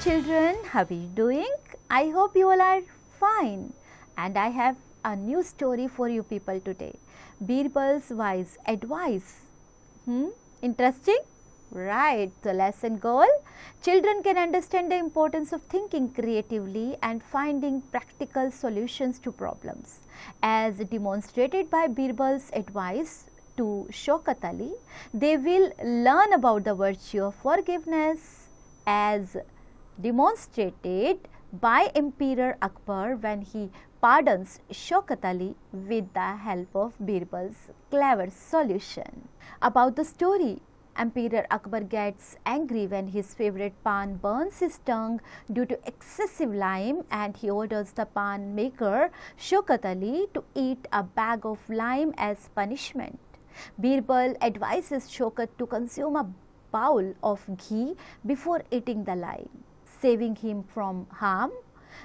children, how are you doing? I hope you all are fine. And I have a new story for you people today. Birbal's wise advice. Interesting? Right. The lesson goal. Children can understand the importance of thinking creatively and finding practical solutions to problems. As demonstrated by Birbal's advice to Shaukat Ali, they will learn about the virtue of forgiveness as demonstrated by Emperor Akbar when he pardons Shaukat Ali with the help of Birbal's clever solution. About the story, Emperor Akbar gets angry when his favorite pan burns his tongue due to excessive lime, and he orders the pan maker Shaukat Ali to eat a bag of lime as punishment. Birbal advises Shaukat to consume a bowl of ghee before eating the lime, saving him from harm.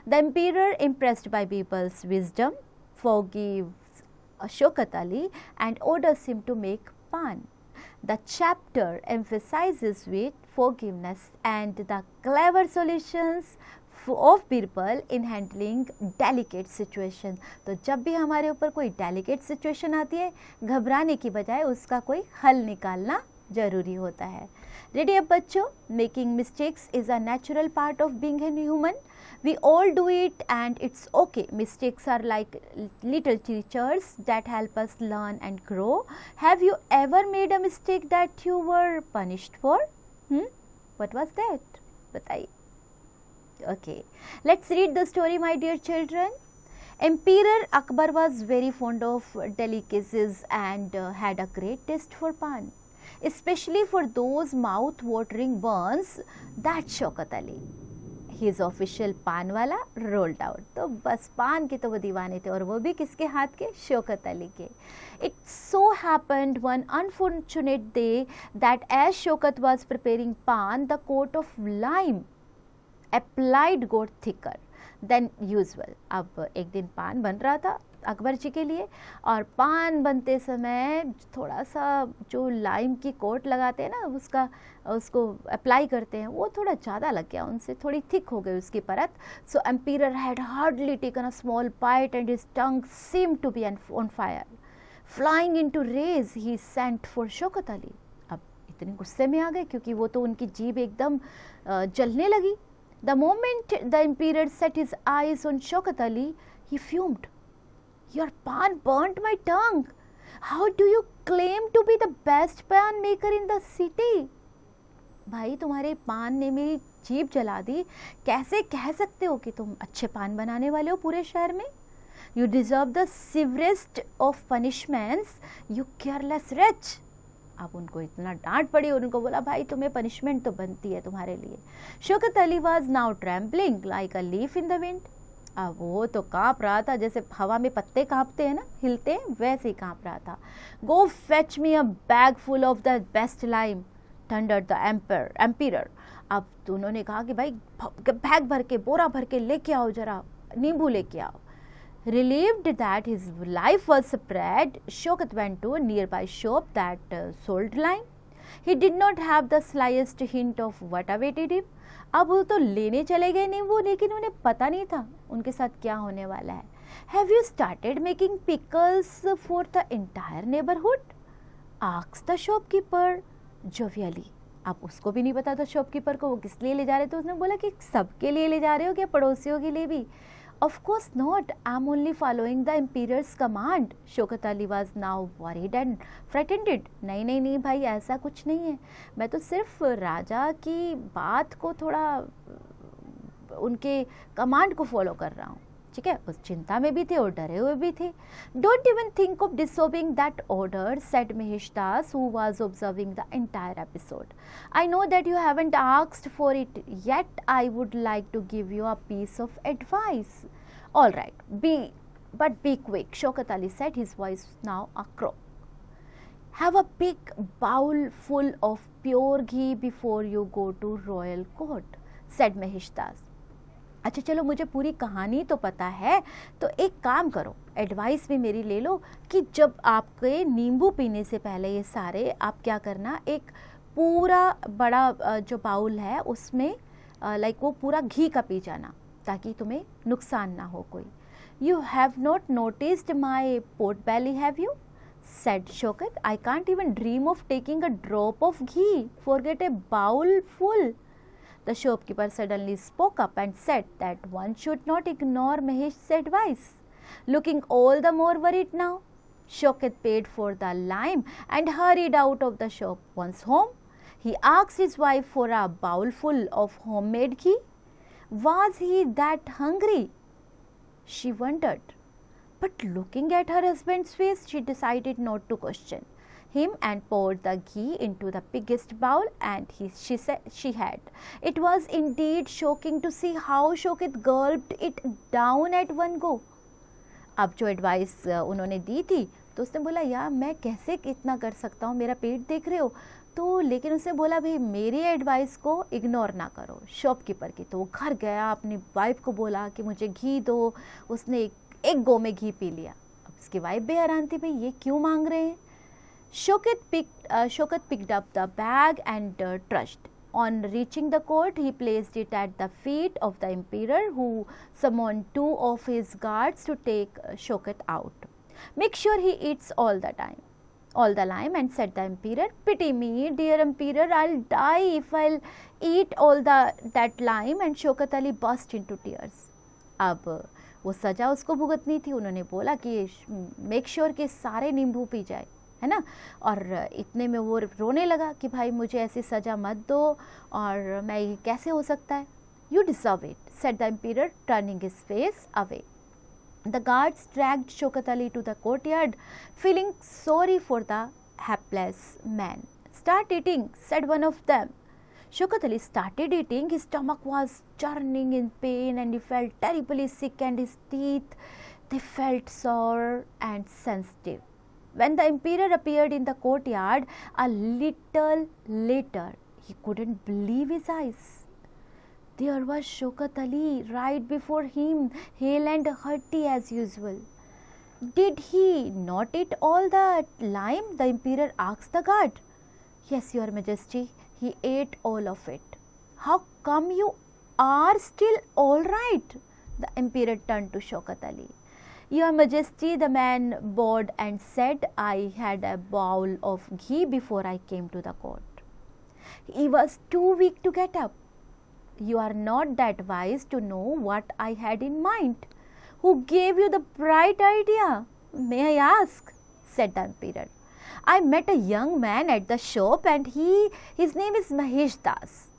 The emperor, impressed by Birbal's wisdom, forgives Shaukat Ali and orders him to make pan. The chapter emphasizes with forgiveness and the clever solutions of Birbal in handling delicate situation. तो जब भी हमारे ऊपर कोई delicate situation आती है, घबराने की बजाय उसका कोई हल निकालना जरूरी होता है. रेडी अब बच्चों? Making mistakes is a natural part of being a human. We all do it and it's okay. Mistakes are like little teachers that help us learn and grow. Have you ever made a mistake that you were punished for? What was that? बताइए. Okay, let's read the story, my dear children. Emperor Akbar was very fond of delicacies and had a great taste for pan, especially for those mouth-watering buns that Shaukat Ali, his official पान वाला, rolled out. तो बस पान के तो वो दीवाने थे, और वो भी किसके हाथ के? शौकत अली के. It so happened one unfortunate day that as Shaukat was preparing pan, the coat of lime applied got thicker than usual. अब एक दिन पान बन रहा था अकबर जी के लिए, और पान बनते समय थोड़ा सा जो लाइम की कोट लगाते हैं ना, उसको अप्लाई करते हैं, वो थोड़ा ज़्यादा लग गया उनसे, थोड़ी थिक हो गई उसकी परत. So emperor had hardly taken a small bite and his tongue seemed to be on fire. Flying into rage he sent for Shaukat Ali. अब इतने गुस्से में आ गए क्योंकि वो तो उनकी जीभ एकदम जलने लगी. The moment the emperor set his eyes on Shaukat Ali, he fumed. Your pan burnt my tongue. How do you claim to be the best pan maker in the city? भाई, तुम्हारे पान ने मेरी जीभ जला दी. कैसे कह सकते हो कि तुम अच्छे पान बनाने वाले हो पूरे शहर में? You deserve the severest of punishments, you careless wretch. अब उनको इतना डांट पड़ी और उनको बोला, भाई तुम्हें पनिशमेंट तो बनती है तुम्हारे लिए. Shaukat Ali was now trampling like a leaf in the wind. अब वो तो काँप रहा था जैसे हवा में पत्ते काँपते हैं ना, हिलते हैं, वैसे ही काँप रहा था. Go fetch me a bag full of the best lime thundered the emperor. अब तो उन्होंने कहा कि भाई बैग भर के, बोरा भर के लेके आओ, जरा नींबू लेके आओ. Relieved that his life was spared, Shaukat went to a nearby shop that sold lime. He did not have the slightest hint of what awaited him. अब वो तो लेने चले गए नींबू, लेकिन उन्हें पता नहीं था उनके साथ क्या होने वाला है. Have you started making pickles for the entire neighborhood? Asked the shopkeeper jovially. अब उसको भी नहीं पता था शॉपकीपर को वो किस लिए ले जा रहे थे. उसने बोला कि सबके लिए ले जा रहे हो क्या, पड़ोसियों के लिए भी? Of course not. I'm only following the emperor's command. Shaukat Ali was now worried and frightened. नहीं भाई, ऐसा कुछ नहीं है. मैं तो सिर्फ राजा की बात को थोड़ा उनके कमांड को फॉलो कर रहा हूँ. ठीक है, उस चिंता में भी थे और डरे हुए भी थे. Don't even think of disobeying that order, said Mahishtas, who was observing the entire episode. I know that you haven't asked for it yet. I would like to give you a piece of advice. All right, but be quick, Shaukat Ali said, his voice now a croak. Have a big bowl full of pure ghee before you go to royal court, said Mahishtas. अच्छा चलो, मुझे पूरी कहानी तो पता है, तो एक काम करो, एडवाइस भी मेरी ले लो कि जब आपके नींबू पीने से पहले ये सारे आप क्या करना, एक पूरा बड़ा जो बाउल है उसमें लाइक वो पूरा घी का पी जाना ताकि तुम्हें नुकसान ना हो कोई. You have not noticed my pot belly, have you? Said Shokat. I can't even dream of taking a drop of ghee. Forget a bowl full. The shopkeeper suddenly spoke up and said that one should not ignore Mahesh's advice. Looking all the more worried now, Shokat paid for the lime and hurried out of the shop. Once home, he asked his wife for a bowlful of homemade ghee. Was he that hungry? She wondered. But looking at her husband's face, she decided not to question him and poured the ghee into the biggest bowl and she said she had. It was indeed shocking to see how Shokat gulped it down at one go. अब जो advice उन्होंने दी थी तो उसने बोला यार मैं कैसे इतना कर सकता हूँ, मेरा पेट देख रहे हो. तो लेकिन उसने बोला भाई मेरी एडवाइस को इग्नोर ना करो शॉपकीपर की. तो वो घर गया, अपनी वाइफ को बोला कि मुझे घी दो. उसने एक गो में घी पी लिया. अब उसकी वाइफ भी हैरान थी, भाई ये क्यों मांग रहे हैं. Shokat picked up the bag and trudged. On reaching the court, he placed it at the feet of the emperor, who summoned two of his guards to take Shokat out. Make sure he eats all the lime, and said the emperor, pity me, dear emperor, I'll die if I'll eat all that lime. And Shokat Ali burst into tears. अब वो सज़ा उसको भुगतनी थी. उन्होंने बोला कि make sure कि सारे नींबू पी जाए, है ना. और इतने में वो रोने लगा कि भाई मुझे ऐसी सज़ा मत दो और मैं ये कैसे हो सकता है. You deserve it, said the emperor, turning his face away. The guards dragged Shokat Ali to the courtyard, feeling sorry for the hapless man. Start eating, said one of them. Shokat Ali started eating. His stomach was churning in pain and he felt terribly sick, and his teeth, they felt sore and sensitive. When the emperor appeared in the courtyard a little later, he couldn't believe his eyes. There was Shokat Ali right before him, hale and hearty as usual. Did he not eat all the lime? The emperor asked the guard. Yes, your majesty, he ate all of it. How come you are still all right? The emperor turned to Shokat Ali. Your majesty, the man bowed and said, I had a bowl of ghee before I came to the court. He was too weak to get up. You are not that wise to know what I had in mind. Who gave you the bright idea? May I ask? Said the emperor. I met a young man at the shop and his name is Mahesh Das.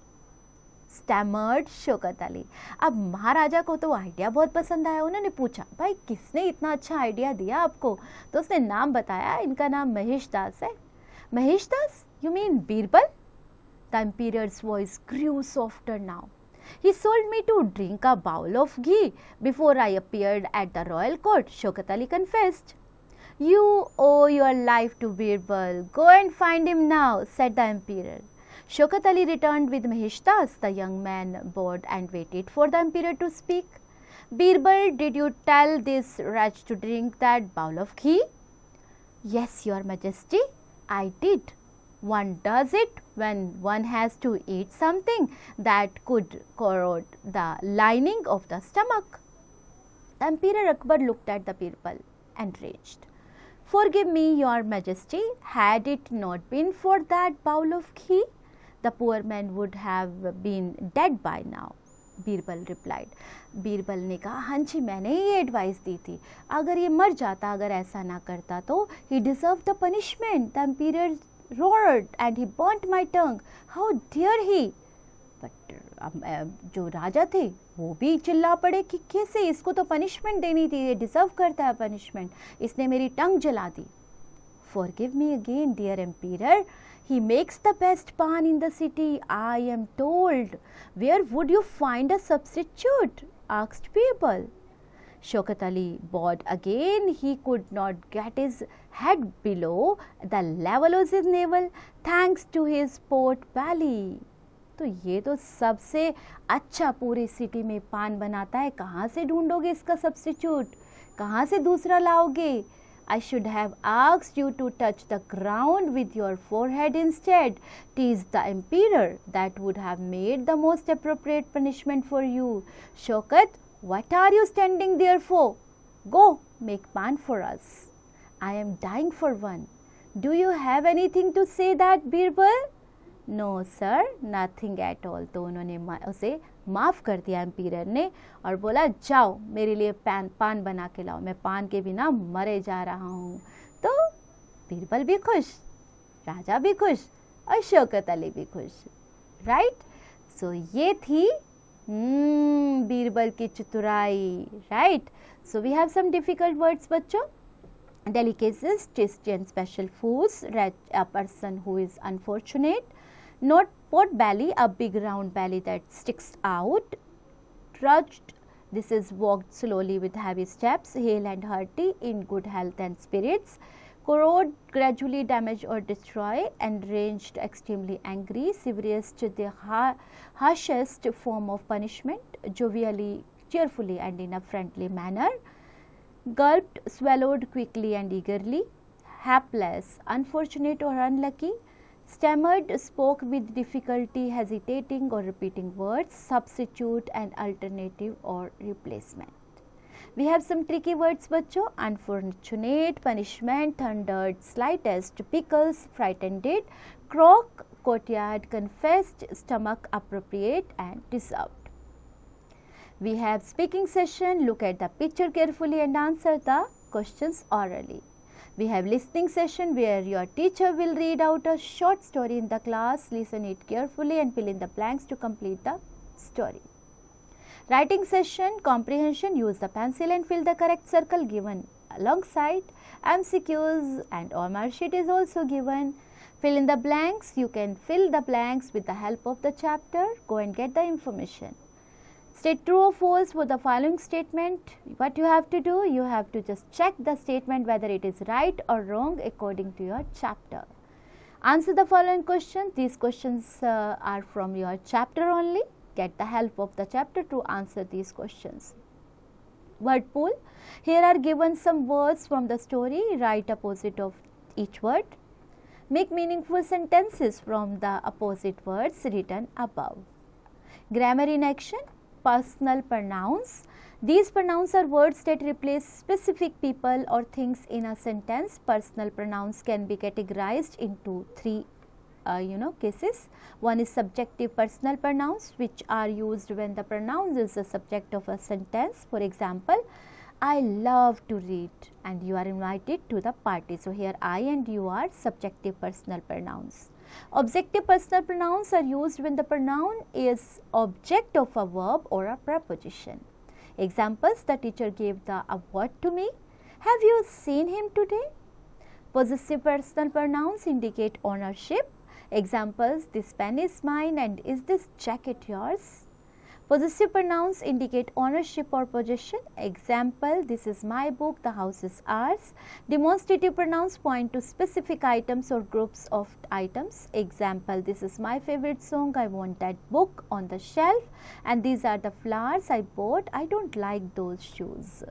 Stammered Shokat Ali. अब महाराजा को तो idea बहुत पसंद आया. उन्होंने पूछा भाई किसने इतना अच्छा आइडिया दिया आपको. तो उसने नाम बताया, इनका नाम महेश दास है. महेश दास? You mean Birbal? The emperor's voice grew softer now. He sold me to drink a bowl of ghee before I appeared at the royal court, Shokat Ali confessed. You owe your life to Birbal. Go and find him now, said the emperor. Shokat Ali returned with Mahesh Das. The young man bowed and waited for the emperor to speak. Birbal, did you tell this wretch to drink that bowl of ghee? Yes, your majesty, I did. One does it when one has to eat something that could corrode the lining of the stomach. The Emperor Akbar looked at the Birbal and raged. Forgive me, your majesty, had it not been for that bowl of ghee, the poor man would have been dead by now. Birbal replied. Birbal ने कहा हाँ जी मैंने ये advice दी थी, अगर ये मर जाता, अगर ऐसा ना करता तो he deserve the punishment. The emperor roared and he burnt my tongue. How dare he? But जो राजा थे वो भी चिल्ला पड़े कि कैसे, इसको तो पनिशमेंट देनी थी, ये डिजर्व करता है पनिशमेंट, इसने मेरी टंग जला दी. Forgive me again, dear emperor. He makes the best pan in the city, I am told. Where would you find a substitute? Asked Birbal. Shokat Ali bowed again. He could not get his head below the level of his navel thanks to his pot belly. तो ये तो सबसे अच्छा पूरी city में पान बनाता है, कहाँ से ढूंढोगे इसका सब्स्टिट्यूट, कहाँ से दूसरा लाओगे. I should have asked you to touch the ground with your forehead instead, teased the emperor. That would have made the most appropriate punishment for you. Shaukat, what are you standing there for? Go, make pan for us. I am dying for one. Do you have anything to say that, Birbal? No sir, nothing at all. तो उन्होंने उसे माफ़ कर दिया ampere ने और बोला जाओ मेरे लिए पान बना के लाओ, मैं पान के बिना मरे जा रहा हूँ. तो बीरबल भी खुश, राजा भी खुश और शौकत अली भी खुश. राइट. सो ये थी बीरबल की चतुराई. Right. So we have some difficult words बच्चों. Delicacies, tasty and special foods, a person who is unfortunate. Not pot belly, a big round belly that sticks out. Trudged, this is walked slowly with heavy steps. Hale and hearty, in good health and spirits. Corrode, gradually damage or destroy. Enraged, extremely angry. Severest, the harshest form of punishment. Jovially, cheerfully and in a friendly manner. Gulped, swallowed quickly and eagerly. Hapless, unfortunate or unlucky. Stammered, spoke with difficulty, hesitating or repeating words. Substitute and alternative or replacement. We have some tricky words बच्चों. Unfortunate, punishment, thundered, slightest, pickles, frightened, croak, courtyard, confessed, stomach, appropriate and deserved. We have speaking session. Look at the picture carefully and answer the questions orally. We have listening session where your teacher will read out a short story in the class. Listen it carefully and fill in the blanks to complete the story. Writing session, comprehension. Use the pencil and fill the correct circle given alongside. MCQs and OMR sheet is also given. Fill in the blanks. You can fill the blanks with the help of the chapter. Go and get the information. State true or false for the following statement. What you have to do, you have to just check the statement whether it is right or wrong according to your chapter. Answer the following questions. These questions are from your chapter only. Get the help of the chapter to answer these questions. Word pool. Here are given some words from the story. Write opposite of each word. Make meaningful sentences from the opposite words written above. Grammar in action. Personal pronouns. These pronouns are words that replace specific people or things in a sentence. Personal pronouns can be categorized into three cases. One is subjective personal pronouns, which are used when the pronoun is the subject of a sentence. For example, I love to read and you are invited to the party. So here I and you are subjective personal pronouns. Objective personal pronouns are used when the pronoun is object of a verb or a preposition. Examples, the teacher gave the award to me. Have you seen him today? Possessive personal pronouns indicate ownership. Examples, this pen is mine and is this jacket yours? Possessive pronouns indicate ownership or possession. Example, this is my book, the house is ours. Demonstrative pronouns point to specific items or groups of items. Example, this is my favorite song, I want that book on the shelf. And these are the flowers I bought, I don't like those shoes.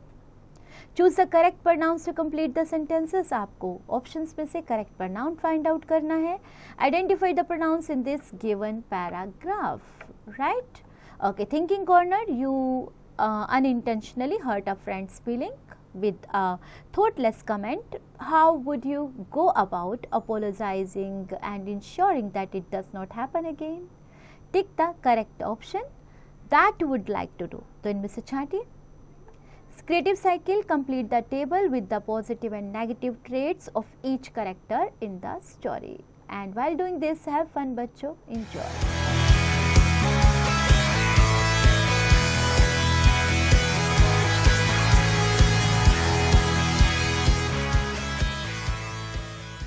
Choose the correct pronouns to complete the sentences. आपको options में से correct pronoun find out करना है. Identify the pronouns in this given paragraph. Right? Okay, thinking corner, you unintentionally hurt a friend's feeling with a thoughtless comment. How would you go about apologizing and ensuring that it does not happen again? Tick the correct option that you would like to do. तो इनमें से छांटिए. Creative cycle, complete the table with the positive and negative traits of each character in the story. And while doing this, have fun बच्चों, enjoy.